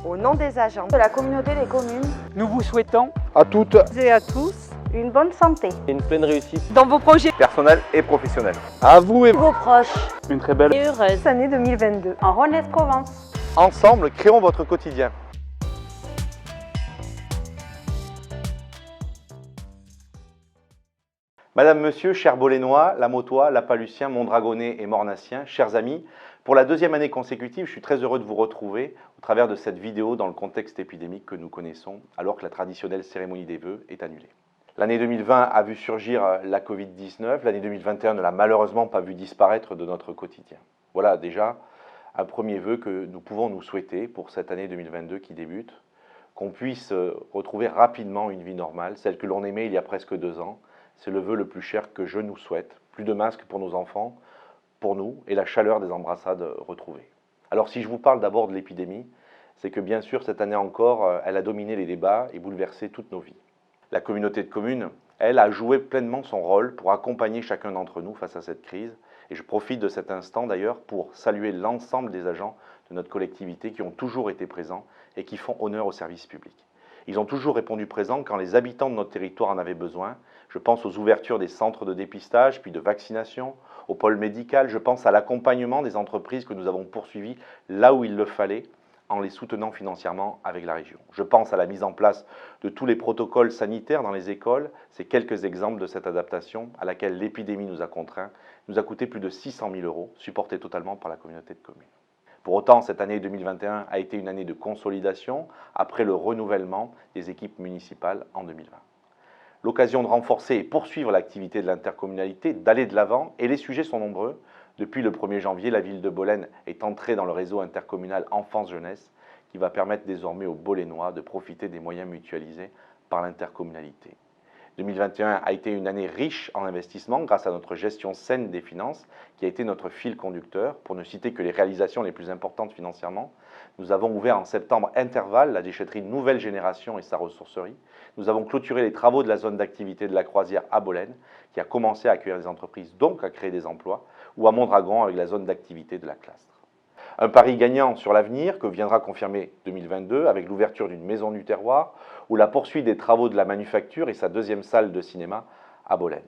Au nom des agents de la communauté des communes, nous vous souhaitons à toutes et à tous une bonne santé une pleine réussite dans vos projets personnels et professionnels. À vous et vos proches. une très belle Et heureuse année 2022 en Rennes-Provence. Ensemble, créons votre quotidien. Madame, Monsieur, chers Bolénois, Lamotois, Lapalluciens, Mondragonnais et Mornassiens, chers amis, pour la deuxième année consécutive, je suis très heureux de vous retrouver au travers de cette vidéo dans le contexte épidémique que nous connaissons, alors que la traditionnelle cérémonie des vœux est annulée. L'année 2020 a vu surgir la Covid-19, l'année 2021 ne l'a malheureusement pas vu disparaître de notre quotidien. Voilà déjà un premier vœu que nous pouvons nous souhaiter pour cette année 2022 qui débute, qu'on puisse retrouver rapidement une vie normale, celle que l'on aimait il y a presque 2 ans. C'est le vœu le plus cher que je nous souhaite. Plus de masques pour nos enfants, pour nous, et la chaleur des embrassades retrouvées. Alors si je vous parle d'abord de l'épidémie, c'est que bien sûr cette année encore, elle a dominé les débats et bouleversé toutes nos vies. La communauté de communes, elle, a joué pleinement son rôle pour accompagner chacun d'entre nous face à cette crise. Et je profite de cet instant d'ailleurs pour saluer l'ensemble des agents de notre collectivité qui ont toujours été présents et qui font honneur au service public. Ils ont toujours répondu présents quand les habitants de notre territoire en avaient besoin. Je pense aux ouvertures des centres de dépistage, puis de vaccination, au pôle médical. Je pense à l'accompagnement des entreprises que nous avons poursuivies là où il le fallait, en les soutenant financièrement avec la région. Je pense à la mise en place de tous les protocoles sanitaires dans les écoles. C'est quelques exemples de cette adaptation à laquelle l'épidémie nous a contraints. Nous a coûté plus de 600 000 €, supportés totalement par la communauté de communes. Pour autant, cette année 2021 a été une année de consolidation après le renouvellement des équipes municipales en 2020. L'occasion de renforcer et poursuivre l'activité de l'intercommunalité, d'aller de l'avant, et les sujets sont nombreux. Depuis le 1er janvier, la ville de Bolène est entrée dans le réseau intercommunal Enfance-Jeunesse, qui va permettre désormais aux Bolénois de profiter des moyens mutualisés par l'intercommunalité. 2021 a été une année riche en investissements grâce à notre gestion saine des finances qui a été notre fil conducteur. Pour ne citer que les réalisations les plus importantes financièrement, nous avons ouvert en septembre Interval, la déchetterie nouvelle génération et sa ressourcerie. Nous avons clôturé les travaux de la zone d'activité de la Croisière à Bolène qui a commencé à accueillir des entreprises, donc à créer des emplois, ou à Mondragon avec la zone d'activité de la Clastre. Un pari gagnant sur l'avenir que viendra confirmer 2022 avec l'ouverture d'une maison du terroir ou la poursuite des travaux de la manufacture et sa deuxième salle de cinéma à Bolène.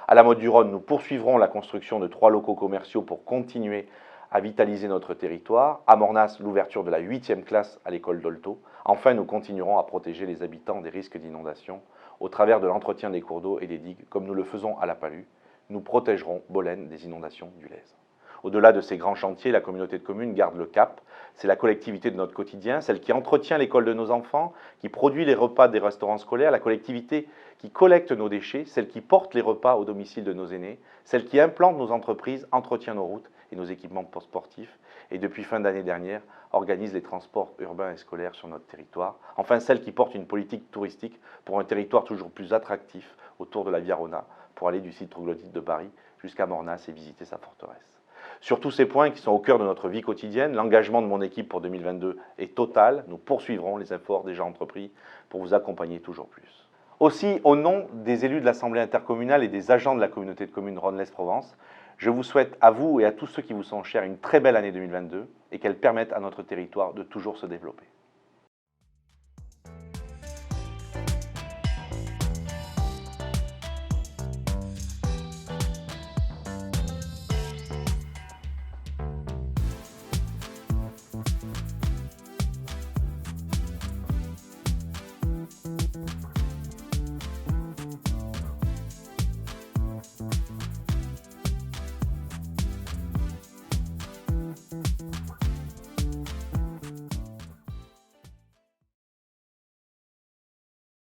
À la Motte du Rhône, nous poursuivrons la construction de 3 locaux commerciaux pour continuer à vitaliser notre territoire. À Mornas, l'ouverture de la 8e classe à l'école d'Olto. Enfin, nous continuerons à protéger les habitants des risques d'inondation au travers de l'entretien des cours d'eau et des digues, comme nous le faisons à La Palue. Nous protégerons Bolène des inondations du Lèze. Au-delà de ces grands chantiers, la communauté de communes garde le cap. C'est la collectivité de notre quotidien, celle qui entretient l'école de nos enfants, qui produit les repas des restaurants scolaires, la collectivité qui collecte nos déchets, celle qui porte les repas au domicile de nos aînés, celle qui implante nos entreprises, entretient nos routes et nos équipements sportifs, et depuis fin d'année dernière, organise les transports urbains et scolaires sur notre territoire. Enfin, celle qui porte une politique touristique pour un territoire toujours plus attractif autour de la Via Rona, pour aller du site troglodyte de Bari jusqu'à Mornas et visiter sa forteresse. Sur tous ces points qui sont au cœur de notre vie quotidienne, l'engagement de mon équipe pour 2022 est total. Nous poursuivrons les efforts déjà entrepris pour vous accompagner toujours plus. Aussi, au nom des élus de l'Assemblée intercommunale et des agents de la communauté de communes Rhône-Lez-Provence, je vous souhaite à vous et à tous ceux qui vous sont chers une très belle année 2022 et qu'elle permette à notre territoire de toujours se développer.